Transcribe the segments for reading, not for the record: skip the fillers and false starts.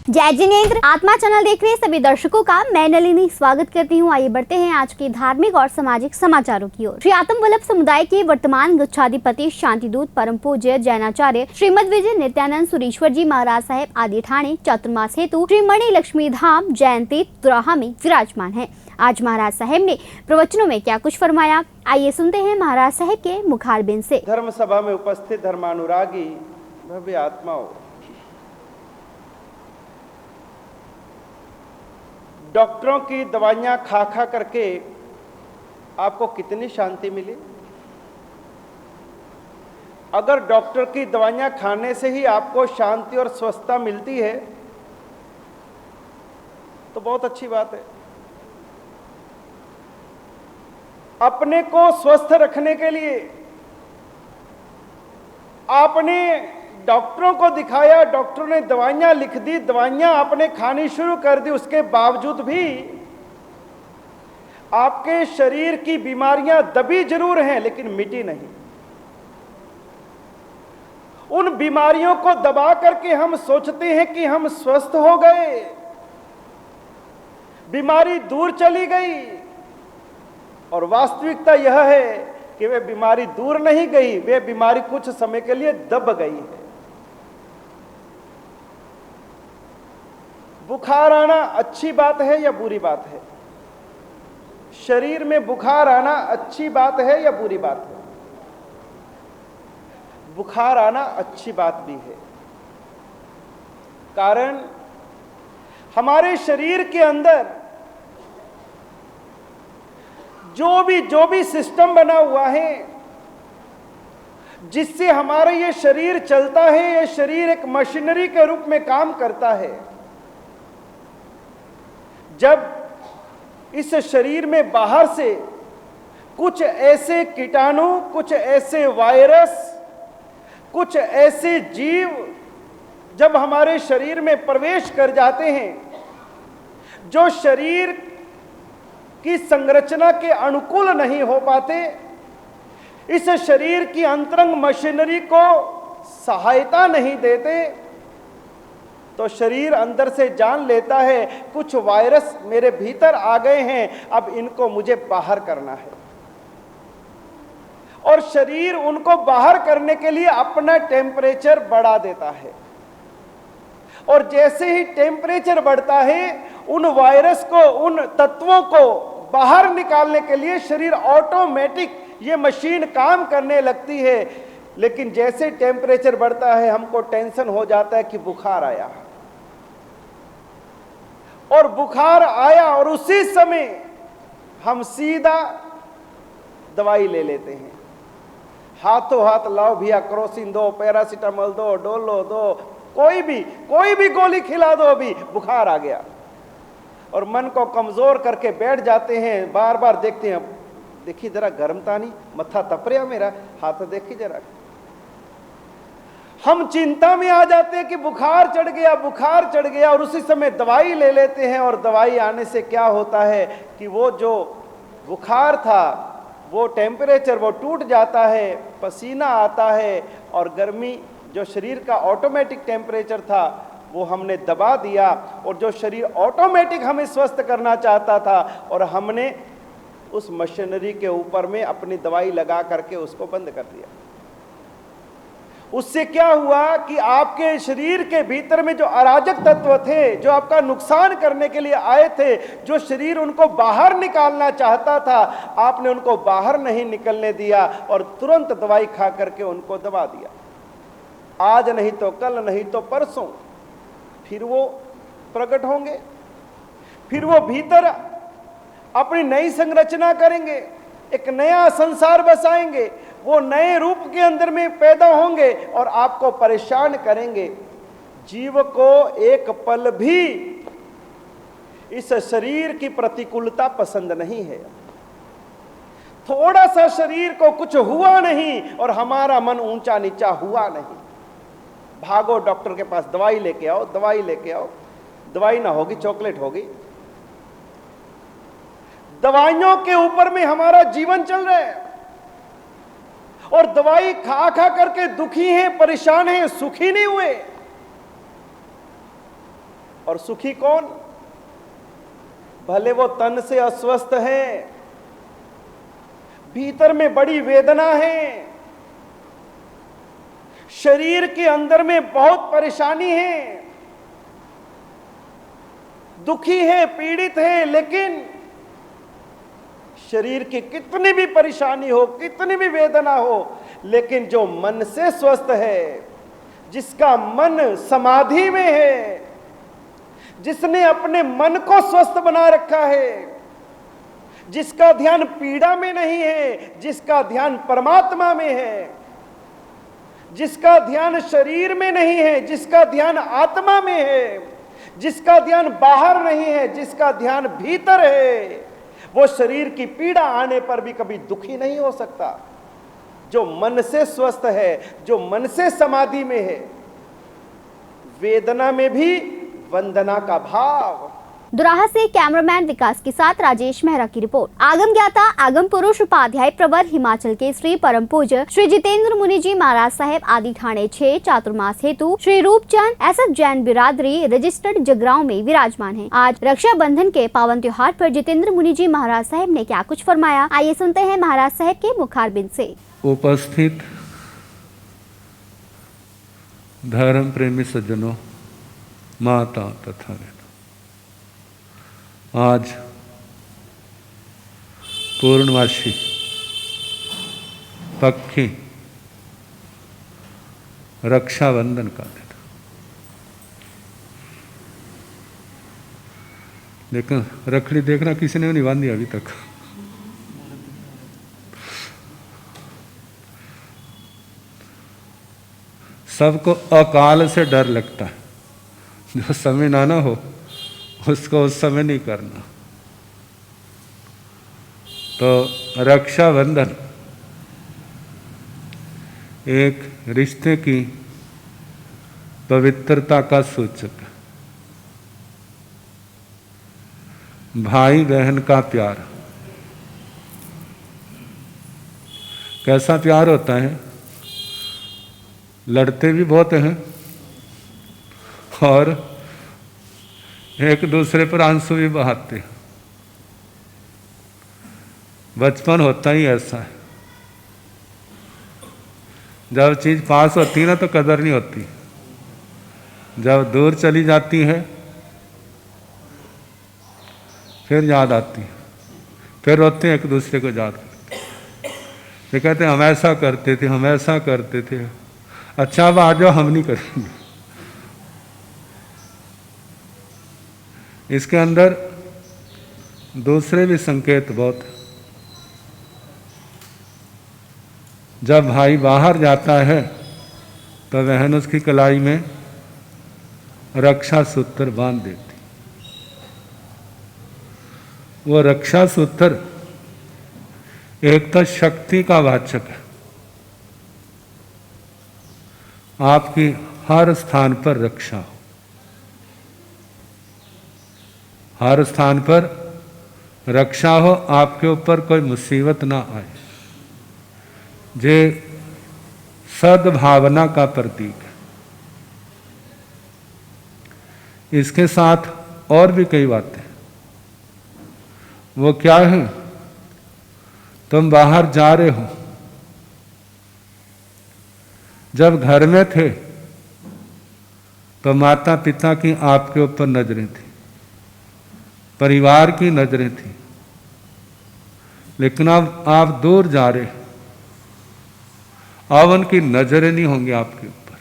जय जिनेंद्र। आत्मा चैनल देख रहे सभी दर्शकों का मैं नलिनी स्वागत करती हूँ। आइए बढ़ते हैं आज के धार्मिक और सामाजिक समाचारों की ओर। श्री आत्म वल्लभ समुदाय के वर्तमान गच्छाधिपति शांतिदूत परम पूज्य जैनाचार्य श्रीमद विजय नित्यानंद सुरेश्वर जी महाराज साहेब आदि ठाणे चातुर्मास हेतु श्री मणि लक्ष्मी धाम जयंती द्राहा में विराजमान है। आज महाराज साहेब ने प्रवचनों में क्या कुछ फरमाया, आइए सुनते हैं महाराज साहेब के मुखारबिंद से। धर्म सभा में उपस्थित धर्मानुरागी भव्य आत्माओं, डॉक्टरों की दवाइयां खा खा करके आपको कितनी शांति मिली? अगर डॉक्टर की दवाइयां खाने से ही आपको शांति और स्वस्थता मिलती है तो बहुत अच्छी बात है। अपने को स्वस्थ रखने के लिए आपने डॉक्टरों को दिखाया, डॉक्टरों ने दवाइयां लिख दी, दवाइयां आपने खानी शुरू कर दी, उसके बावजूद भी आपके शरीर की बीमारियां दबी जरूर हैं लेकिन मिटी नहीं। उन बीमारियों को दबा करके हम सोचते हैं कि हम स्वस्थ हो गए, बीमारी दूर चली गई, और वास्तविकता यह है कि वे बीमारी दूर नहीं गई, वे बीमारी कुछ समय के लिए दब गई है। बुखार आना अच्छी बात है या बुरी बात है? शरीर में बुखार आना अच्छी बात है या बुरी बात है? बुखार आना अच्छी बात भी है, कारण हमारे शरीर के अंदर जो भी सिस्टम बना हुआ है जिससे हमारा ये शरीर चलता है, ये शरीर एक मशीनरी के रूप में काम करता है। जब इस शरीर में बाहर से कुछ ऐसे कीटाणु, कुछ ऐसे वायरस, कुछ ऐसे जीव जब हमारे शरीर में प्रवेश कर जाते हैं जो शरीर की संरचना के अनुकूल नहीं हो पाते, इस शरीर की अंतरंग मशीनरी को सहायता नहीं देते, तो शरीर अंदर से जान लेता है कुछ वायरस मेरे भीतर आ गए हैं, अब इनको मुझे बाहर करना है। और शरीर उनको बाहर करने के लिए अपना टेम्परेचर बढ़ा देता है, और जैसे ही टेम्परेचर बढ़ता है उन वायरस को, उन तत्वों को बाहर निकालने के लिए शरीर ऑटोमेटिक ये मशीन काम करने लगती है। लेकिन जैसे टेम्परेचर बढ़ता है हमको टेंशन हो जाता है कि बुखार आया, और बुखार आया और उसी समय हम सीधा दवाई ले लेते हैं। हाथों हाथ लाओ भैया, क्रोसिन दो, पैरासीटामोल दो, डोलो दो, कोई भी गोली खिला दो, अभी बुखार आ गया, और मन को कमजोर करके बैठ जाते हैं। बार बार देखते हैं, देखिए जरा गर्मता नहीं, मत्था तप रहा मेरा, हाथ देखिए जरा। हम चिंता में आ जाते हैं कि बुखार चढ़ गया, और उसी समय दवाई ले लेते हैं। और दवाई आने से क्या होता है कि वो जो बुखार था, वो टेम्परेचर वो टूट जाता है, पसीना आता है, और गर्मी जो शरीर का ऑटोमेटिक टेम्परेचर था वो हमने दबा दिया, और जो शरीर ऑटोमेटिक हमें स्वस्थ करना चाहता था, और हमने उस मशीनरी के ऊपर में अपनी दवाई लगा करके उसको बंद कर दिया। उससे क्या हुआ कि आपके शरीर के भीतर में जो अराजक तत्व थे, जो आपका नुकसान करने के लिए आए थे, जो शरीर उनको बाहर निकालना चाहता था, आपने उनको बाहर नहीं निकलने दिया और तुरंत दवाई खा करके उनको दबा दिया। आज नहीं तो कल, नहीं तो परसों फिर वो प्रकट होंगे, फिर वो भीतर अपनी नई संरचना करेंगे, एक नया संसार बसाएंगे, वो नए रूप के अंदर में पैदा होंगे और आपको परेशान करेंगे। जीव को एक पल भी इस शरीर की प्रतिकूलता पसंद नहीं है। थोड़ा सा शरीर को कुछ हुआ नहीं और हमारा मन ऊंचा नीचा हुआ नहीं, भागो डॉक्टर के पास, दवाई लेके आओ, दवाई लेके आओ। दवाई ना होगी चॉकलेट होगी। दवाइयों के ऊपर में हमारा जीवन चल रहा है, और दवाई खा खा करके दुखी हैं, परेशान हैं, सुखी नहीं हुए। और सुखी कौन? भले वो तन से अस्वस्थ है, भीतर में बड़ी वेदना है, शरीर के अंदर में बहुत परेशानी है, दुखी है, पीड़ित है, लेकिन शरीर की कितनी भी परेशानी हो, कितनी भी वेदना हो, लेकिन जो मन से स्वस्थ है, जिसका मन समाधि में है, जिसने अपने मन को स्वस्थ बना रखा है, जिसका ध्यान पीड़ा में नहीं है, जिसका ध्यान परमात्मा में है, जिसका ध्यान शरीर में नहीं है, जिसका ध्यान आत्मा में है, जिसका ध्यान बाहर नहीं है, जिसका ध्यान भीतर है, वो शरीर की पीड़ा आने पर भी कभी दुखी नहीं हो सकता। जो मन से स्वस्थ है, जो मन से समाधि में है, वेदना में भी वंदना का भाव। दुराहा से कैमरामैन विकास के साथ राजेश मेहरा की रिपोर्ट। आगम ज्ञाता आगम पुरुष उपाध्याय प्रवर हिमाचल के श्री परम पूज्य श्री जितेंद्र मुनि जी महाराज साहेब आदि ठाणे 6 चातुर्मास हेतु श्री रूपचंद एसएफ जैन बिरादरी रजिस्टर्ड जगरांव में विराजमान है। आज रक्षाबंधन के पावन त्योहार पर जितेंद्र मुनि जी महाराज साहेब ने क्या कुछ फरमाया, आइए सुनते हैं महाराज साहेब के मुखारबिंद से। उपस्थित धर्म प्रेमी सज्जनों, माता तथा आज पूर्णमासी पक्षी रक्षाबंधन का दिन, लेकिन रखड़ी देखना किसी ने नहीं बांधी अभी तक। सबको अकाल से डर लगता है, जो समय ना हो उसको उस समय नहीं करना। तो रक्षाबंधन एक रिश्ते की पवित्रता का सूचक है। भाई बहन का प्यार, कैसा प्यार होता है? लड़ते भी बहुत हैं और एक दूसरे पर आंसू भी बहाते हैं। बचपन होता ही ऐसा है, जब चीज पास होती है ना तो कदर नहीं होती, जब दूर चली जाती है फिर याद आती है, फिर रोते हैं, एक दूसरे को याद करते हैं। ये कहते हैं हम ऐसा करते थे, हम ऐसा करते थे। अच्छा अब आ जाओ, हम नहीं करेंगे। इसके अंदर दूसरे भी संकेत बहुत है। जब भाई बाहर जाता है तो बहन उसकी कलाई में रक्षा सूत्र बांध देती। वो रक्षा सूत्र एक तो शक्ति का वाचक है, आपकी हर स्थान पर रक्षा हो, हर स्थान पर रक्षा हो, आपके ऊपर कोई मुसीबत ना आए। जे सद्भावना का प्रतीक है। इसके साथ और भी कई बातें। वो क्या है? तुम बाहर जा रहे हो, जब घर में थे तो माता पिता की आपके ऊपर नजरें थी, परिवार की नजरें थी, लेकिन अब आप दूर जा रहे, अब उनकी नजरें नहीं होंगी आपके ऊपर।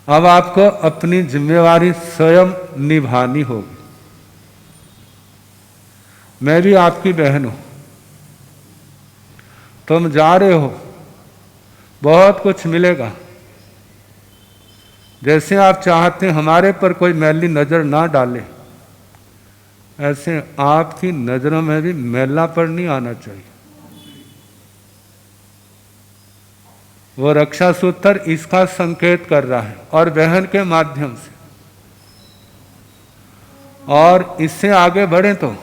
अब आपको अपनी जिम्मेवारी स्वयं निभानी होगी। मैं भी आपकी बहन हूं, तुम जा रहे हो, बहुत कुछ मिलेगा। जैसे आप चाहते हैं हमारे पर कोई मैली नजर ना डाले, ऐसे आपकी नजरों में भी मैलापन नहीं आना चाहिए। वो रक्षा सूत्र इसका संकेत कर रहा है, और बहन के माध्यम से। और इससे आगे बढ़े तो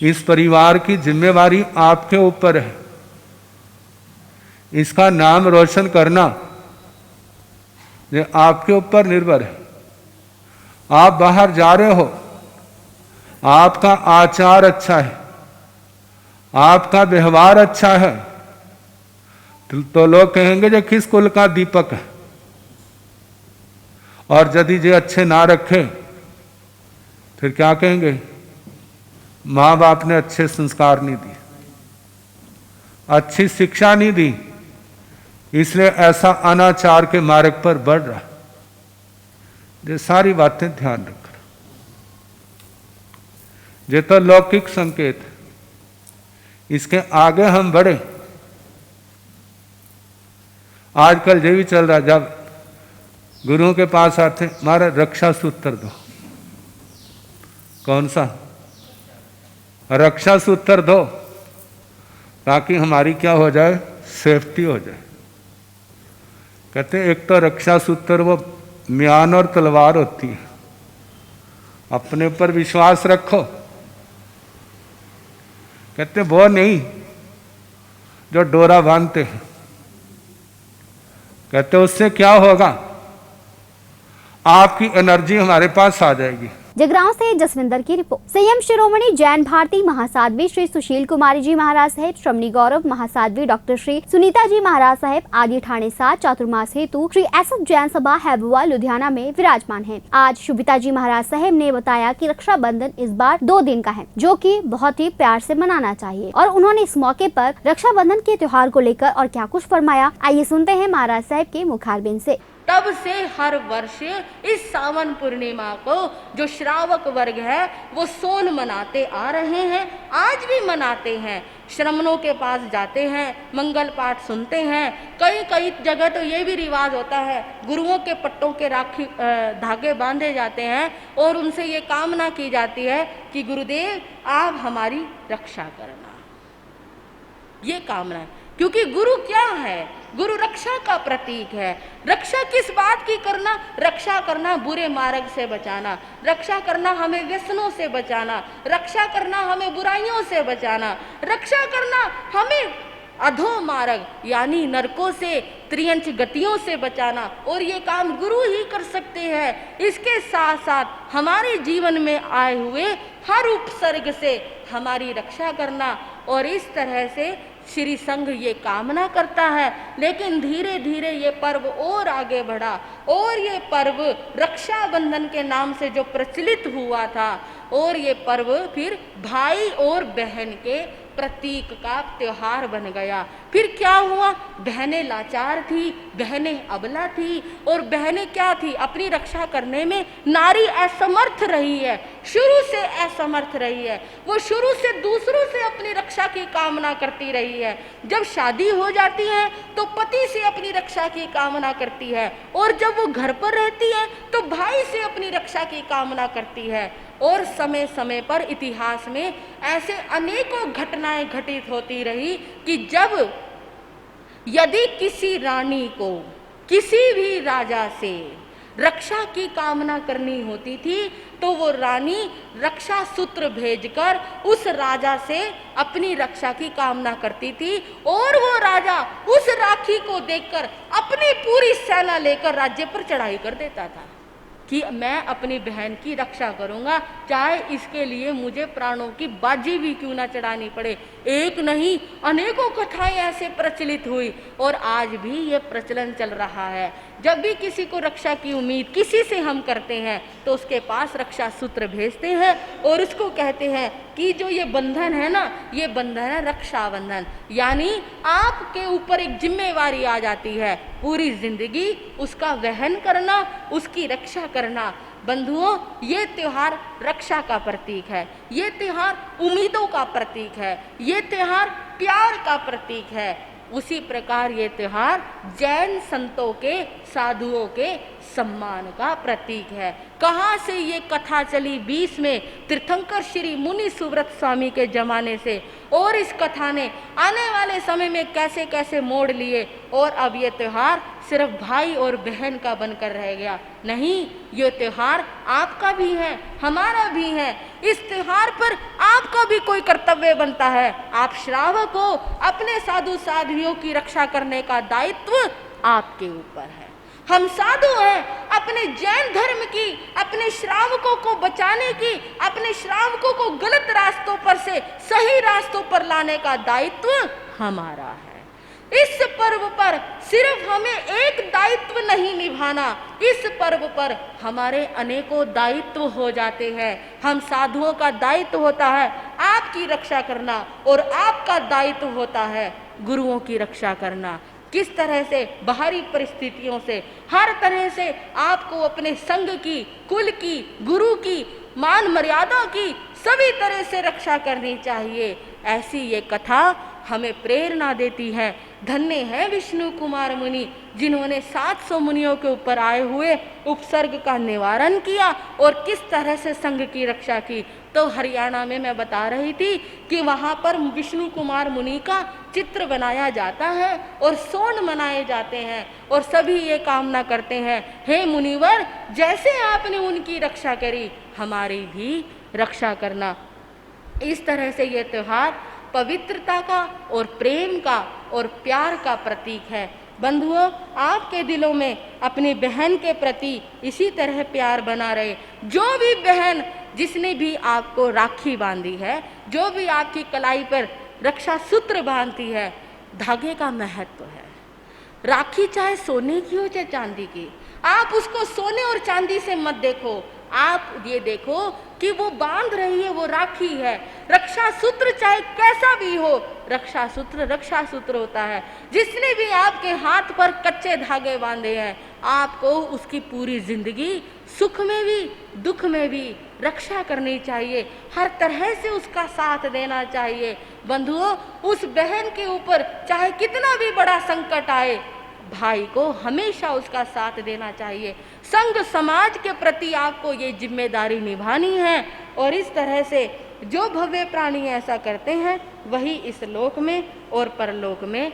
इस परिवार की जिम्मेवारी आपके ऊपर है। इसका नाम रोशन करना ये आपके ऊपर निर्भर है। आप बाहर जा रहे हो, आपका आचार अच्छा है, आपका व्यवहार अच्छा है, तो लोग कहेंगे जो किस कुल का दीपक है। और यदि जो अच्छे ना रखे फिर क्या कहेंगे, माँ बाप ने अच्छे संस्कार नहीं दिए, अच्छी शिक्षा नहीं दी, इसलिए ऐसा अनाचार के मार्ग पर बढ़ रहा। ये सारी बातें ध्यान रखना। ये तो लौकिक संकेत है, इसके आगे हम बढ़े। आजकल ये भी चल रहा, जब गुरुओं के पास आते, हमारा रक्षा सूत्र दो। कौन सा? रक्षा सूत्र दो, ताकि हमारी क्या हो जाए, सेफ्टी हो जाए। कहते एक तो रक्षा सूत्र वो म्यान और तलवार होती है, अपने ऊपर विश्वास रखो। कहते वो नहीं जो डोरा बांधते हैं। कहते उससे क्या होगा, आपकी एनर्जी हमारे पास आ जाएगी। जगरांव से जसविंदर की रिपोर्ट। संयम शिरोमणि जैन भारती महासाध्वी श्री सुशील कुमारी जी महाराज सहित श्रमणी गौरव महासाध्वी डॉक्टर श्री सुनीता जी महाराज साहेब आदि ठाणे 7 चातुर्मास हेतु श्री एसएफ जैन सभा हैबुआ लुधियाना में विराजमान हैं। आज शुभिता जी महाराज साहेब ने बताया कि रक्षाबंधन इस बार 2 दिन का है, जो कि बहुत ही प्यार से मनाना चाहिए, और उन्होंने इस मौके पर रक्षाबंधन के त्योहार को लेकर और क्या कुछ फरमाया, आइए सुनते हैं महाराज साहेब के मुखारबिंद से। तब से हर वर्ष इस सावन पूर्णिमा को जो श्रावक वर्ग है वो सोन मनाते आ रहे हैं, आज भी मनाते हैं। श्रमणों के पास जाते हैं, मंगल पाठ सुनते हैं। कई जगह तो ये भी रिवाज होता है, गुरुओं के पट्टों के राखी धागे बांधे जाते हैं और उनसे ये कामना की जाती है कि गुरुदेव आप हमारी रक्षा करना। ये कामना है, क्योंकि गुरु क्या है, गुरु रक्षा का प्रतीक है। रक्षा किस बात की करना? रक्षा करना बुरे मार्ग से बचाना, रक्षा करना हमें व्यसनों से बचाना, रक्षा करना हमें बुराइयों से बचाना, रक्षा करना हमें अधो मार्ग यानी नरकों से, त्रियंच गतियों से बचाना। और ये काम गुरु ही कर सकते हैं। इसके साथ साथ हमारे जीवन में आए हुए हर उपसर्ग से हमारी रक्षा करना, और इस तरह से श्री संघ ये कामना करता है। लेकिन धीरे धीरे ये पर्व और आगे बढ़ा, और ये पर्व रक्षाबंधन के नाम से जो प्रचलित हुआ था, और ये पर्व फिर भाई और बहन के प्रतीक का त्योहार बन गया। फिर क्या हुआ, बहनें लाचार थी, बहनें अबला थी, और बहनें क्या थी, अपनी रक्षा करने में नारी असमर्थ रही है, शुरू से असमर्थ रही है। वो शुरू से दूसरों से अपनी रक्षा की कामना करती रही है। जब शादी हो जाती है तो पति से अपनी रक्षा की कामना करती है, और जब वो घर पर रहती है तो भाई से अपनी रक्षा की कामना करती है। और समय समय पर इतिहास में ऐसे अनेकों घटनाएं घटित होती रही कि जब यदि किसी रानी को किसी भी राजा से रक्षा की कामना करनी होती थी तो वो रानी रक्षा सूत्र भेजकर उस राजा से अपनी रक्षा की कामना करती थी, और वो राजा उस राखी को देखकर अपनी पूरी सेना लेकर राज्य पर चढ़ाई कर देता था कि मैं अपनी बहन की रक्षा करूंगा, चाहे इसके लिए मुझे प्राणों की बाजी भी क्यों ना चढ़ानी पड़े। एक नहीं अनेकों कथाएं ऐसे प्रचलित हुई, और आज भी ये प्रचलन चल रहा है। जब भी किसी को रक्षा की उम्मीद किसी से हम करते हैं तो उसके पास रक्षा सूत्र भेजते हैं, और उसको कहते हैं कि जो ये बंधन है ना, ये बंधन है रक्षाबंधन, यानी आपके ऊपर एक जिम्मेवारी आ जाती है, पूरी जिंदगी उसका वहन करना, उसकी रक्षा करना। बंधुओं, ये त्योहार रक्षा का प्रतीक है, ये त्योहार उम्मीदों का प्रतीक है, ये त्योहार प्यार का प्रतीक है। उसी प्रकार ये त्योहार जैन संतों के, साधुओं के सम्मान का प्रतीक है। कहाँ से ये कथा चली 20 में तीर्थंकर श्री मुनि सुव्रत स्वामी के जमाने से, और इस कथा ने आने वाले समय में कैसे कैसे मोड़ लिए, और अब ये त्योहार सिर्फ भाई और बहन का बनकर रह गया। नहीं, ये त्योहार आपका भी है, हमारा भी है। इस त्योहार पर आपका भी कोई कर्तव्य बनता है। आप श्रावक हो, अपने साधु साध्वियों की रक्षा करने का दायित्व आपके ऊपर है। हम साधु हैं, अपने जैन धर्म की, अपने श्रावकों को बचाने की, अपने श्रावकों को गलत रास्तों पर से सही रास्तों पर लाने का दायित्व हमारा है। इस पर्व पर सिर्फ हमें एक दायित्व नहीं निभाना, इस पर्व पर हमारे अनेकों दायित्व हो जाते हैं। हम साधुओं का दायित्व होता है आपकी रक्षा करना, और आपका दायित्व होता है गुरुओं की रक्षा करना। किस तरह से बाहरी परिस्थितियों से, हर तरह से आपको अपने संघ की, कुल की, गुरु की, मान मर्यादा की सभी तरह से रक्षा करनी चाहिए। ऐसी ये कथा हमें प्रेरणा देती है। धन्य है विष्णु कुमार मुनि, जिन्होंने 700 मुनियों के ऊपर आए हुए उपसर्ग का निवारण किया और किस तरह से संघ की रक्षा की। तो हरियाणा में मैं बता रही थी कि वहाँ पर विष्णु कुमार मुनि का चित्र बनाया जाता है और सोन मनाए जाते हैं, और सभी ये कामना करते हैं, हे मुनिवर, जैसे आपने उनकी रक्षा करी हमारी भी रक्षा करना। इस तरह से ये त्योहार पवित्रता का और प्रेम का और प्यार का प्रतीक है। बंधुओं, आपके दिलों में अपनी बहन के प्रति इसी तरह प्यार बना रहे। जो भी बहन, जिसने भी आपको राखी बांधी है, जो भी आपकी कलाई पर रक्षा सूत्र बांधती है, धागे का महत्व है। राखी चाहे सोने की हो चाहे चांदी की, आप उसको सोने और चांदी से मत देखो, आप ये देखो कि वो बांध रही है, वो राखी है। रक्षा सूत्र चाहे कैसा भी हो, रक्षा सूत्र होता है। जिसने भी आपके हाथ पर कच्चे धागे बांधे हैं, आपको उसकी पूरी जिंदगी सुख में भी दुख में भी रक्षा करनी चाहिए, हर तरह से उसका साथ देना चाहिए। बंधुओं, उस बहन के ऊपर चाहे कितना भी बड़ा संकट आए, भाई को हमेशा उसका साथ देना चाहिए। संघ समाज के प्रति आपको ये जिम्मेदारी निभानी है, और इस तरह से जो भव्य प्राणी ऐसा करते हैं, वही इस लोक में और परलोक में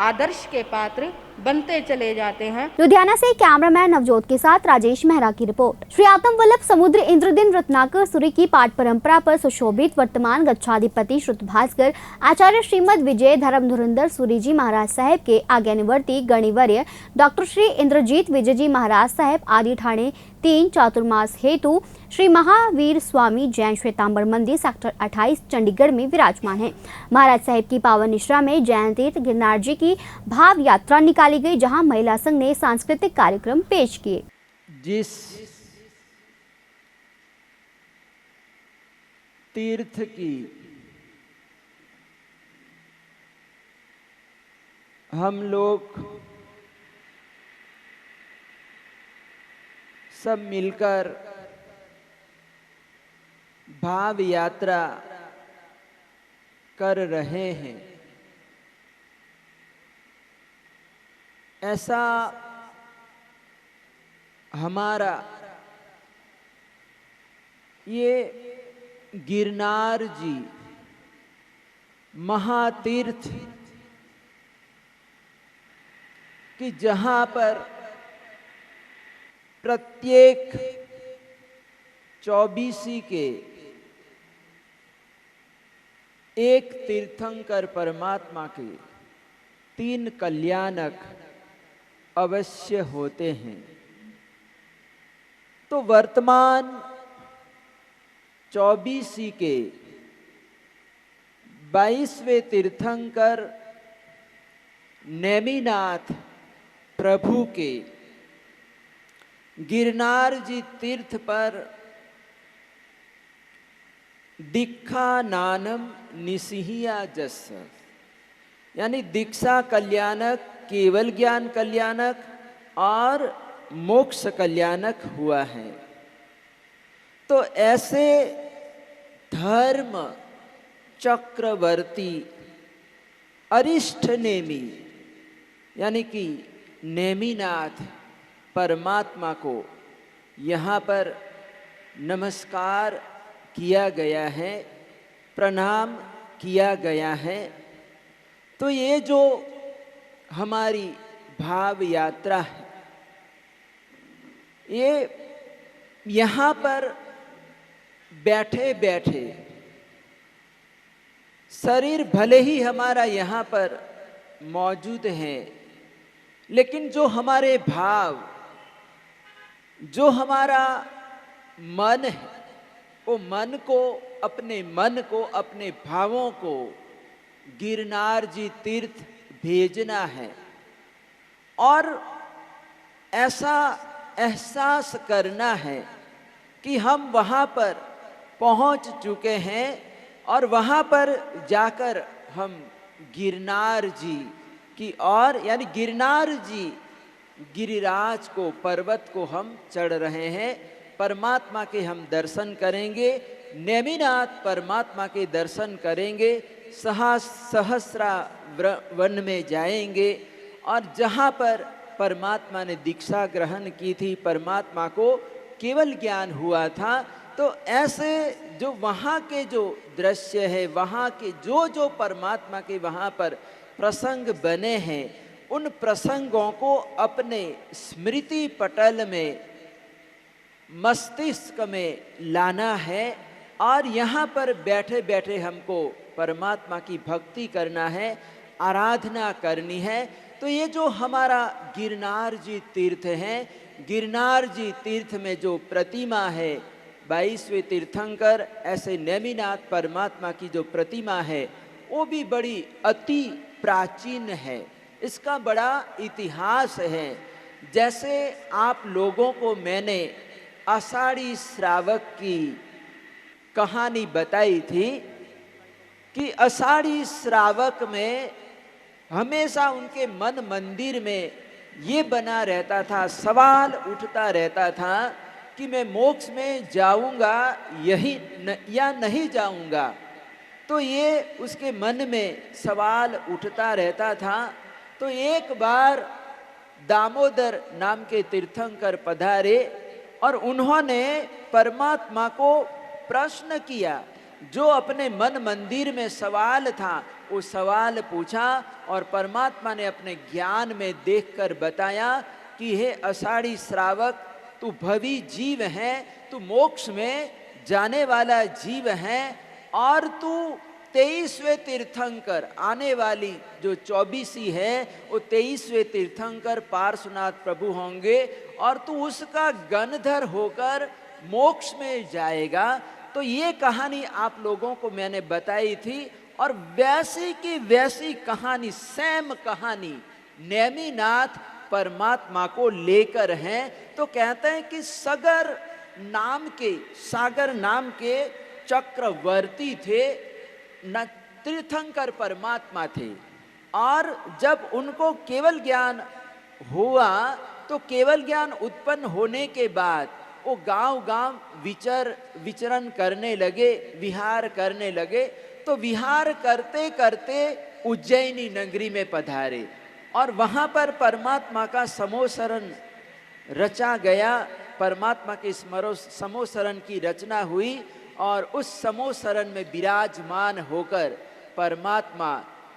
आदर्श के पात्र बनते चले जाते हैं। लुधियाना से कैमरामैन नवजोत के साथ राजेश मेहरा की रिपोर्ट। श्री आत्म वल्लभ समुद्र इंद्रदिन रत्नाकर सूरी की पाठ परंपरा पर सुशोभित वर्तमान गच्छाधिपति श्रुत भास्कर आचार्य श्रीमद विजय धर्म धुरंधर सूरी जी महाराज साहेब के आज्ञानुवर्ती गणिवर्य डॉक्टर श्री इंद्रजीत विजय जी महाराज साहेब आदि ठाणे 3 चातुर्मास हेतु श्री महावीर स्वामी जैन श्वेतांबर मंदिर सेक्टर 28 चंडीगढ़ में विराजमान है। महाराज साहेब की पावन निश्रा में जैन तीर्थ गिरनार जी की भाव यात्रा निकाली गई, जहां महिला संघ ने सांस्कृतिक कार्यक्रम पेश किए। जिस तीर्थ की हम लोग सब मिलकर भाव यात्रा कर रहे हैं, ऐसा हमारा ये गिरनार जी महातीर्थ कि जहाँ पर प्रत्येक 24 के एक तीर्थंकर परमात्मा के 3 कल्याणक अवश्य होते हैं। तो वर्तमान 24 के 22वें तीर्थंकर नेमिनाथ प्रभु के गिरनार जी तीर्थ पर दीक्षा नानम निसिहिया जस, यानी दीक्षा कल्याणक, केवल ज्ञान कल्याणक और मोक्ष कल्याणक हुआ है। तो ऐसे धर्म चक्रवर्ती अरिष्ठ नेमी यानी कि नेमिनाथ परमात्मा को यहाँ पर नमस्कार किया गया है, प्रणाम किया गया है। तो ये जो हमारी भाव यात्रा है, ये यहाँ पर बैठे बैठे शरीर भले ही हमारा यहाँ पर मौजूद है, लेकिन जो हमारे भाव, जो हमारा मन है, वो मन को, अपने भावों को गिरनार जी तीर्थ भेजना है और ऐसा एहसास करना है कि हम वहाँ पर पहुँच चुके हैं और वहाँ पर जाकर हम गिरनार जी की ओर, यानी गिरनार जी गिरिराज को, पर्वत को हम चढ़ रहे हैं। परमात्मा के हम दर्शन करेंगे, नेमिनाथ परमात्मा के दर्शन करेंगे, सहस्रा वन में जाएंगे और जहाँ पर परमात्मा ने दीक्षा ग्रहण की थी, परमात्मा को केवल ज्ञान हुआ था, तो ऐसे जो वहाँ के जो दृश्य है, वहाँ के जो परमात्मा के वहाँ पर प्रसंग बने हैं, उन प्रसंगों को अपने स्मृति पटल में, मस्तिष्क में लाना है और यहाँ पर बैठे बैठे हमको परमात्मा की भक्ति करना है, आराधना करनी है। तो ये जो हमारा गिरनार जी तीर्थ है, गिरनार जी तीर्थ में जो प्रतिमा है 22वें तीर्थंकर, ऐसे नेमिनाथ परमात्मा की जो प्रतिमा है वो भी बड़ी अति प्राचीन है, इसका बड़ा इतिहास है। जैसे आप लोगों को मैंने आषाढ़ी श्रावक की कहानी बताई थी कि आषाढ़ी श्रावक में हमेशा उनके मन मंदिर में ये बना रहता था, सवाल उठता रहता था कि मैं मोक्ष में जाऊंगा या नहीं जाऊंगा। तो ये उसके मन में सवाल उठता रहता था। तो एक बार दामोदर नाम के तीर्थंकर पधारे और उन्होंने परमात्मा को प्रश्न किया, जो अपने मन मंदिर में सवाल था वो सवाल पूछा और परमात्मा ने अपने ज्ञान में देखकर बताया कि हे आषाढ़ी श्रावक, तू भवी जीव है, तू मोक्ष में जाने वाला जीव है और तू 23वें तीर्थंकर, आने वाली जो 24 है वो 23वें तीर्थंकर पार्श्वनाथ प्रभु होंगे और तू उसका गणधर होकर मोक्ष में जाएगा। तो ये कहानी आप लोगों को मैंने बताई थी और वैसी की वैसी कहानी, सेम कहानी नेमिनाथ परमात्मा को लेकर हैं। तो कहते हैं कि सागर नाम के चक्रवर्ती थे, न तीर्थंकर परमात्मा थे और जब उनको केवल ज्ञान हुआ तो केवल ज्ञान उत्पन्न होने के बाद वो गांव-गांव विचरण करने लगे, विहार करने लगे। तो विहार करते करते उज्जैनी नगरी में पधारे और वहाँ पर परमात्मा का समोसरण रचा गया, परमात्मा के समोसरण की रचना हुई और उस समोसरण में विराजमान होकर परमात्मा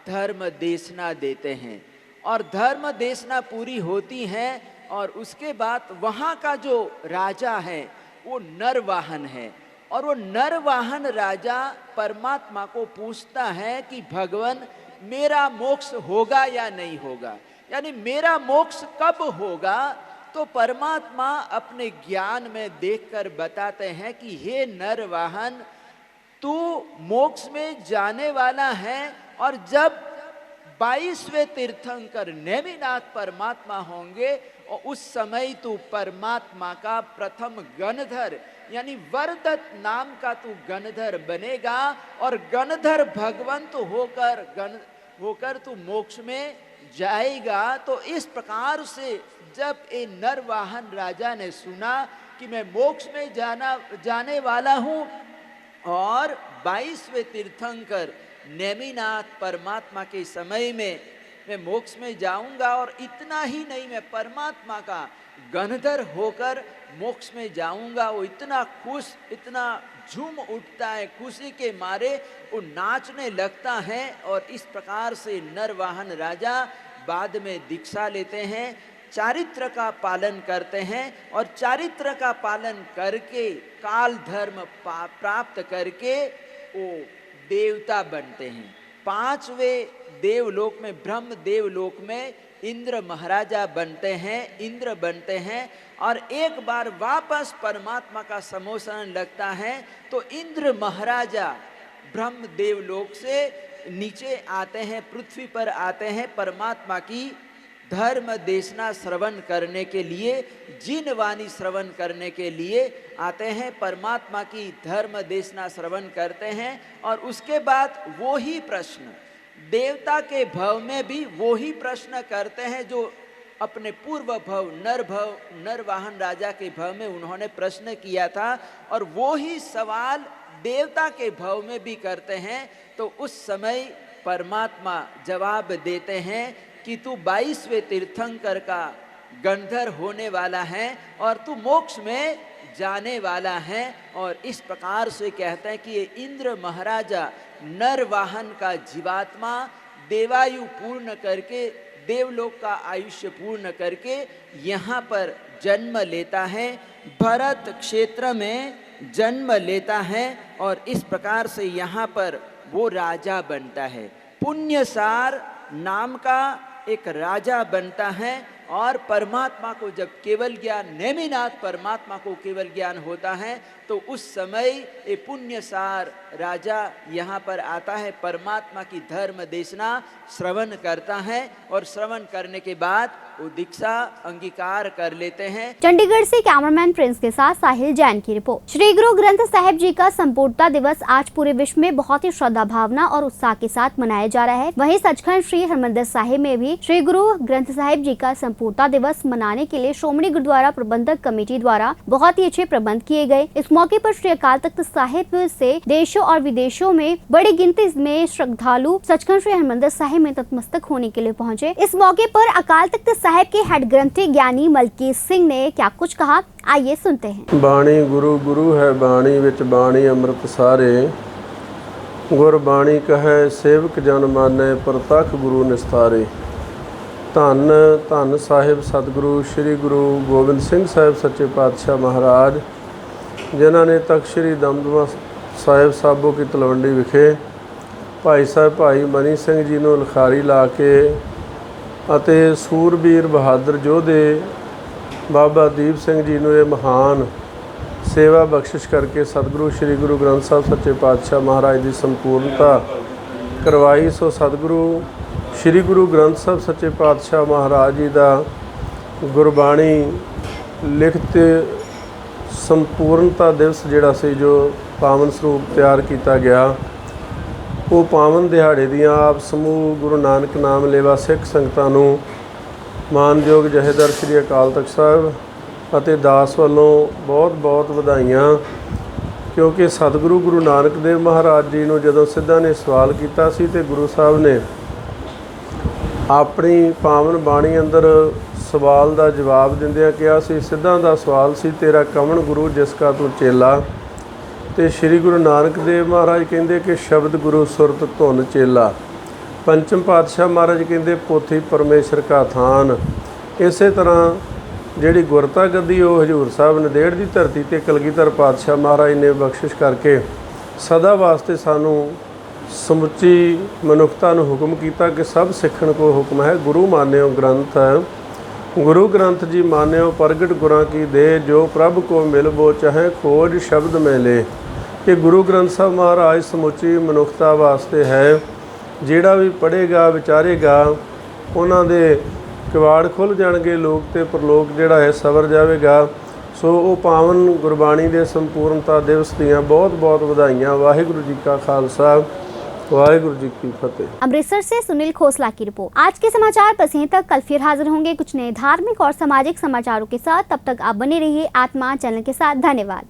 धर्म देशना देते हैं और धर्म देशना पूरी होती है और उसके बाद वहाँ का जो राजा है वो नरवाहन है और वो नरवाहन राजा परमात्मा को पूछता है कि भगवान, मेरा मोक्ष होगा या नहीं होगा, यानी मेरा मोक्ष कब होगा। तो परमात्मा अपने ज्ञान में देखकर बताते हैं कि हे नरवाहन, तू मोक्ष में जाने वाला है और जब 22वें तीर्थंकर नेमिनाथ परमात्मा होंगे और उस समय तू परमात्मा का प्रथम गणधर यानी वरदत्त नाम का तू गणधर बनेगा और गणधर भगवंत होकर तू मोक्ष में जाएगा। तो इस प्रकार से जब ये नरवाहन राजा ने सुना कि मैं मोक्ष में जाने वाला हूँ और 22वें तीर्थंकर नेमिनाथ परमात्मा के समय में मैं मोक्ष में जाऊंगा और इतना ही नहीं, मैं परमात्मा का गणधर होकर मोक्ष में जाऊंगा। वो इतना खुश, इतना झूम उठता है, खुशी के मारे वो नाचने लगता है और इस प्रकार से नरवाहन राजा बाद में दीक्षा लेते हैं, चारित्र का पालन करते हैं और चारित्र का पालन करके काल धर्म प्राप्त करके वो देवता बनते हैं। 5वें देवलोक में, ब्रह्म देवलोक में इंद्र महाराजा बनते हैं, इंद्र बनते हैं और एक बार वापस परमात्मा का समोसन लगता है तो इंद्र महाराजा ब्रह्म देवलोक से नीचे आते हैं, पृथ्वी पर आते हैं परमात्मा की धर्म देशना श्रवण करने के लिए, जिन वाणी श्रवण करने के लिए आते हैं, परमात्मा की धर्म देशना श्रवण करते हैं। और उसके बाद वो ही प्रश्न देवता के भव में भी वो ही प्रश्न करते हैं जो अपने पूर्व भव नरवाहन राजा के भव में उन्होंने प्रश्न किया था, और वो ही सवाल देवता के भव में भी करते हैं। तो उस समय परमात्मा जवाब देते हैं कि तू 22वें तीर्थंकर का गंधर होने वाला है और तू मोक्ष में जाने वाला है। और इस प्रकार से कहते हैं कि ये इंद्र महाराजा नरवाहन का जीवात्मा देवायु पूर्ण करके, देवलोक का आयुष्य पूर्ण करके यहाँ पर जन्म लेता है, भरत क्षेत्र में जन्म लेता है और इस प्रकार से यहाँ पर वो राजा बनता है। पुण्यसार नाम का एक राजा बनता है और परमात्मा को जब केवल ज्ञान, नेमिनाथ परमात्मा को केवल ज्ञान होता है तो उस समय ये पुण्यसार राजा यहाँ पर आता है, परमात्मा की धर्म देशना श्रवण करता है और श्रवण करने के बाद वो दीक्षा अंगीकार कर लेते हैं। चंडीगढ़ से कैमरामैन प्रिंस के साथ साहिल जैन की रिपोर्ट। श्री गुरु ग्रंथ साहिब जी का संपूर्णता दिवस आज पूरे विश्व में बहुत ही श्रद्धा भावना और उत्साह के साथ मनाया जा रहा है। वहीं सचखंड श्री हरमंदिर साहिब में भी श्री गुरु ग्रंथ साहिब जी का संपूर्णता दिवस मनाने के लिए श्रोमणी गुरुद्वारा प्रबंधक कमेटी द्वारा बहुत ही अच्छे प्रबंध किए गए। इस मौके पर श्री अकाल तख्त साहिब से देशों और विदेशों में बड़ी गिनती में श्रद्धालु सचखंड श्री हरमंदिर साहिब में तत्मस्तक होने के लिए पहुंचे। इस मौके पर अकाल तख्त साहिब के हेड ग्रंथी ज्ञानी मलकीत सिंह ने क्या कुछ कहा, आइए सुनते हैं। बाणी गुरु गुरु है बाणी विच बाणी अमृत सारे, गुरबाणी कहे सेवक जन माने प्रतख गुरु निस्तारे। धन धन साहिब सतगुरु श्री गुरु गोबिंद सिंह साहिब सच्चे पातशाह महाराज, जिन्हों ने तख्त श्री दमदमा साहिब साबो की तलवंडी विखे भाई साहब भाई मनी सिंह जी को लिखारी ला के ਅਤੇ सूरबीर बहादुर योधे बाबा दीप सिंह जी ने यह महान सेवा बख्शिश करके सतगुरु श्री गुरु ग्रंथ साहब सच्चे पातशाह महाराज की संपूर्णता करवाई। सो सतगुरु श्री गुरु ग्रंथ साहब सच्चे पातशाह महाराज जी का गुरबाणी लिखत संपूर्णता दिवस जिहड़ा सी जो पावन स्वरूप तैयार किया गया, वो पावन दिहाड़े दियां आप समूह गुरु नानक नाम लेवा सिख संगतां नूं मानयोग जहेदार श्री अकाल तख्त साहिब ਅਤੇ दास ਵੱਲੋਂ बहुत बहुत ਵਧਾਈਆਂ। क्योंकि सतगुरु गुरु नानक देव महाराज जी ਨੂੰ ਜਦੋਂ ਸਿੱਧਾ ਨੇ ਸਵਾਲ ਕੀਤਾ ਸੀ ਤੇ ਗੁਰੂ ਸਾਹਿਬ ਨੇ ਆਪਣੀ ਪਾਵਨ ਬਾਣੀ ਅੰਦਰ ਸਵਾਲ ਦਾ ਜਵਾਬ ਦਿੰਦਿਆਂ ਕਿਹਾ ਸੀ, ਸਿੱਧਾ ਦਾ ਸਵਾਲ ਸੀ ਤੇਰਾ ਕਵਣ ਗੁਰੂ ਜਿਸ ਕਾ ਤੂੰ ਚੇਲਾ। ਤੇ श्री गुरु नानक देव महाराज कहते कि शब्द गुरु सुरत धुन चेला। पंचम पातशाह महाराज कहते पोथी परमेश्वर का थान। इस तरह जिहड़ी गुरता गद्दी वो हजूर साहब नंदेड़ की धरती ते कलगीधर पातशाह महाराज ने बख्शिश करके सदा वास्ते सानू समुची मनुखता नूं हुक्म किया कि सब सिखण को हुक्म है गुरु मान्यो ग्रंथ। गुरु ग्रंथ जी मान्यो प्रगट गुरां की दे, जो प्रभ को मिलबो चाहे खोज शब्द में ले। कि गुरु ग्रंथ साहब महाराज समुची मनुखता वास्ते है, जिहड़ा भी पढ़ेगा विचारेगा उन्हां दे किवाड़ खुल जाणगे, लोक ते परलोक जिहड़ा है सवर जावेगा। सो वो पावन गुरबाणी दे संपूर्णता दिवस दियां बहुत बहुत वधाइयां। वाहिगुरू जी का खालसा, वाहिगुरू जी की फतेह। अमृतसर से सुनील खोसला की रिपोर्ट। आज के समाचार बस यहीं तक, कल फिर हाजिर होंगे कुछ नए धार्मिक और सामाजिक समाचारों के साथ। तब तक आप बने रहिए आत्मा चैनल के साथ। धन्यवाद।